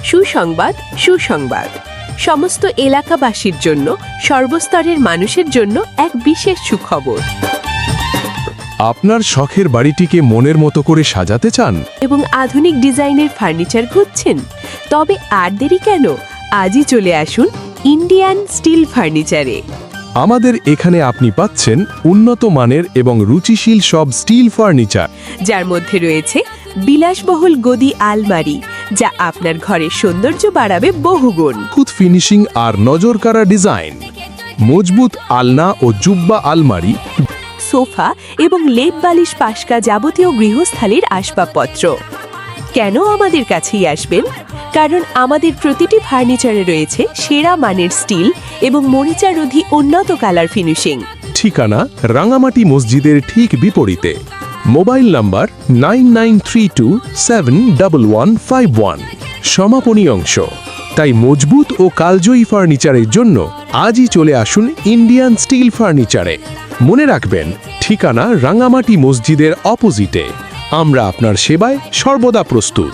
সুসংবাদ সুসংবাদ সমস্ত এলাকাবাসীর জন্য, সর্বস্তরের মানুষের জন্য এক বিশেষ সুখবর। আপনার শখের বাড়িটিকে মনের মতো করে সাজাতে চান এবং আধুনিক ডিজাইনের ফার্নিচার খুঁজছেন? তবে আর দেরি কেন, আজই চলে আসুন ইন্ডিয়ান স্টিল ফার্নিচারে। আমাদের এখানে আপনি পাচ্ছেন উন্নত মানের এবং রুচিশীল সব স্টিল ফার্নিচার, যার মধ্যে রয়েছে বিলাসবহুল গদি আলমারি, যা আপনার ঘরের সৌন্দর্য বাড়াবে বহুগুণ। নিখুঁত ফিনিশিং আর নজরকাড়া ডিজাইন, মজবুত আলনা ও জুব্বা আলমারি, সোফা এবং লেপ বালিশ পাশকা যাবতীয় গৃহস্থালির আসবাবপত্র। কেন আমাদের কাছেই আসবেন? কারণ আমাদের প্রতিটি ফার্নিচারে রয়েছে সেরা মানের স্টিল এবং মরিচারোধী উন্নত কালার ফিনিশিং। ঠিকানা রাঙামাটি মসজিদের ঠিক বিপরীতে। Mobile number 9932711151। সমাপনী অংশ। তাই মজবুত ও কালজয়ী ফার্নিচারের জন্য আজই চলে আসুন ইন্ডিয়ান স্টিল ফার্নিচারে। মনে রাখবেন, ঠিকানা রাঙামাটি মসজিদের অপোজিটে। আমরা আপনার সেবায় সর্বদা প্রস্তুত।